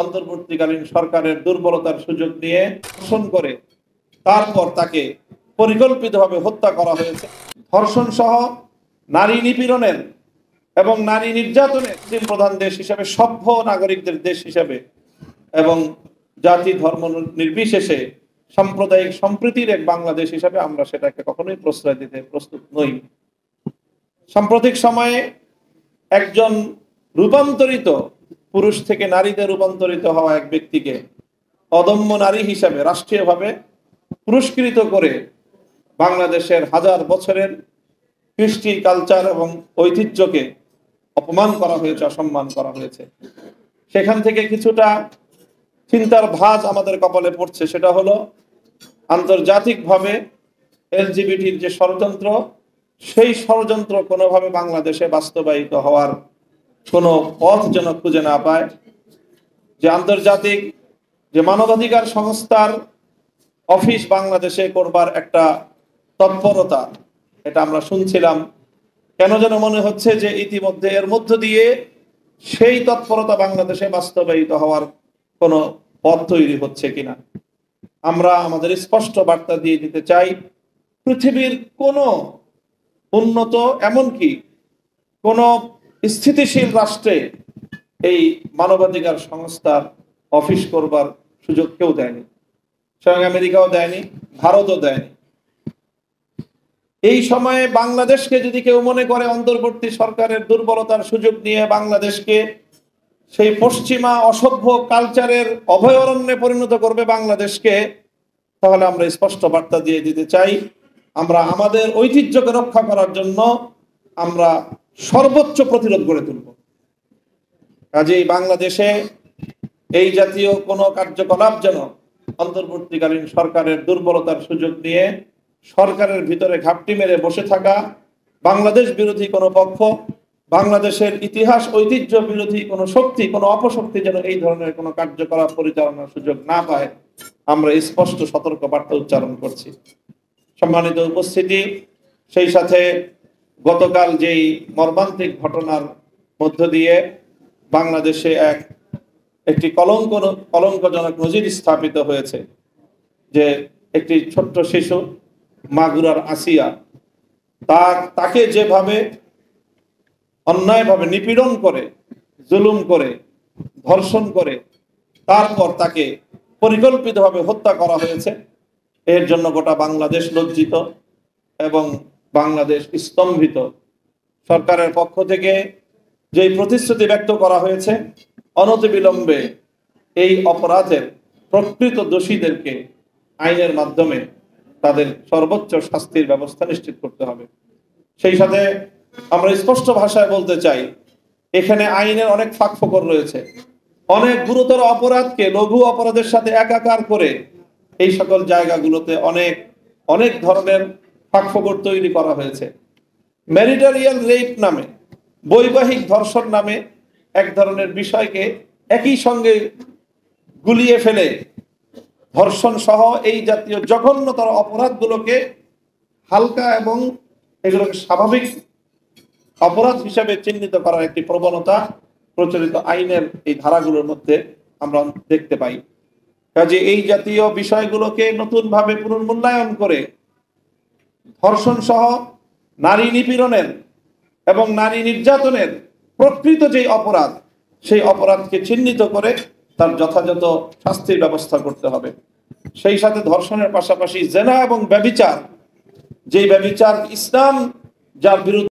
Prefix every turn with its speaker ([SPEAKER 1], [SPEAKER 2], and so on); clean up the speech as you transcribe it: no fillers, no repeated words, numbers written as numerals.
[SPEAKER 1] অন্তর্বর্তীকালীন সরকারের দুর্বলতার সুযোগ নিয়ে ধর্ষণ করে তারপর তাকে পরিকল্পিতভাবে হত্যা করা হয়েছে। ধর্ষণ সহ নারী নিপীড়নের এবং নারী নির্যাতনের মুসলিম প্রধান দেশ হিসেবে, সভ্য নাগরিকদের দেশ হিসেবে এবং জাতি ধর্ম নির্বিশেষে সাম্প্রদায়িক সম্প্রীতির এক বাংলাদেশ হিসেবে আমরা সেটাকে কখনোই প্রশ্রয় দিতে প্রস্তুত নই। সাম্প্রতিক সময়ে একজন রূপান্তরিত পুরুষ থেকে নারীতে রূপান্তরিত হওয়া এক ব্যক্তিকে অদম্য নারী হিসাবে রাষ্ট্রীয়ভাবে পুরস্কৃত করে বাংলাদেশের হাজার বছরের কৃষ্টি, কালচার এবং ঐতিহ্যকে অপমান করা হয়েছে, অসম্মান করা হয়েছে। সেখান থেকে কিছুটা চিন্তার ভাঁজ আমাদের কপালে পড়ছে। সেটা হলো আন্তর্জাতিকভাবে এলজিবিটির যে ষড়যন্ত্র, সেই ষড়যন্ত্র কোনোভাবে বাংলাদেশে বাস্তবায়িত হওয়ার কোনো পথ যেন খুঁজে না পায়। যে আন্তর্জাতিক যে মানবাধিকার সংস্থার অফিস বাংলাদেশে করবার একটা তৎপরতা, এটা আমরা শুনছিলাম। কেন যেন মনে হচ্ছে যে ইতিমধ্যে এর মধ্য দিয়ে সেই তৎপরতা বাংলাদেশে বাস্তবায়িত হওয়ার কোনো পথ তৈরি হচ্ছে কিনা। আমরা আমাদের স্পষ্ট বার্তা দিয়ে দিতে চাই, পৃথিবীর কোনো উন্নত, এমনকি কোনো স্থিতিশীল রাষ্ট্রে এই মানবাধিকার সংস্থার অফিস করবার সুযোগ কেউ দেয়নি। স্বয়ং আমেরিকাও দেয়নি, ভারতও দেয়নি। এই সময়ে বাংলাদেশকে যদি কেউ মনে করে অন্তর্বর্তী সরকারের দুর্বলতার সুযোগ নিয়ে বাংলাদেশকে সেই পশ্চিমা অসভ্য কালচারের অভয়ারণ্যে পরিণত করবে বাংলাদেশকে, তাহলে আমরা স্পষ্ট বার্তা দিয়ে দিতে চাই, আমরা আমাদের ঐতিহ্যকে রক্ষা করার জন্য আমরা সর্বোচ্চ প্রতিরোধ গড়ে তুলব। কাজেই বাংলাদেশে এই জাতীয় কোনো কার্যকলাপ যেন অন্তর্বর্তীকালীন সরকারের দুর্বলতার সুযোগ নিয়ে সরকারের ভিতরে ঘাপটি মেরে বসে থাকা বাংলাদেশ বিরোধী কোনো পক্ষ, বাংলাদেশের ইতিহাস ঐতিহ্য বিরোধী কোনো শক্তি, কোনো অপশক্তি যেন এই ধরনের কোনো কার্যকলাপ পরিচালনার সুযোগ না পায়, আমরা স্পষ্ট সতর্ক বার্তা উচ্চারণ করছি। সম্মানিত উপস্থিতি, সেই সাথে গতকাল যেই মর্মান্তিক ঘটনার মধ্য দিয়ে বাংলাদেশে একটি কলঙ্কজনক নজির স্থাপিত হয়েছে, যে একটি ছোট্ট শিশু মাগুরার আসিয়া, তাকে যেভাবে অন্যায়ভাবে নিপীড়ন করে, জুলুম করে, ধর্ষণ করে তারপর তাকে পরিকল্পিতভাবে হত্যা করা হয়েছে, এর জন্য গোটা বাংলাদেশ লজ্জিত এবং বাংলাদেশ স্তম্ভিত। সরকারের পক্ষ থেকে যে প্রতিশ্রুতি ব্যক্ত করা হয়েছে, অনতিবিলম্বে এই অপরাধের প্রকৃত দোষীদেরকে আইনের মাধ্যমে তাদের সর্বোচ্চ শাস্তির ব্যবস্থা নিশ্চিত করতে হবে। সেই সাথে আমরা স্পষ্ট ভাষায় বলতে চাই, এখানে আইনের অনেক ফাঁকফোকর রয়েছে। অনেক গুরুতর অপরাধকে লঘু অপরাধের সাথে একাকার করে এই সকল জায়গাগুলোতে অনেক অনেক ধরনের ফাঁকফোকর তৈরি করা হয়েছে। ম্যারিটারিয়াল রেপ নামে, বৈবাহিক ধর্ষণ নামে এক ধরনের বিষয়কে একই সঙ্গে গুলিয়ে ফেলে ধর্ষণ সহ এই জাতীয় জঘন্যতর অপরাধগুলোকে হালকা এবং এগুলোকে স্বাভাবিক অপরাধ হিসেবে চিহ্নিত করার একটি প্রবণতা প্রচলিত আইনের এই ধারাগুলোর মধ্যে আমরা দেখতে পাই। কাজে এই জাতীয় বিষয়গুলোকে নতুনভাবে পুনর্মূল্যায়ন করে ধর্ষণ সহ নারী নিপীড়নের এবং নারী নির্যাতনের প্রকৃত যে অপরাধ, সেই অপরাধকে চিহ্নিত করে তার যথাযথ শাস্তির ব্যবস্থা করতে হবে। সেই সাথে ধর্ষণের পাশাপাশি জেনা এবং ব্যভিচার, যেই ব্যভিচার ইসলাম যার বিরুদ্ধে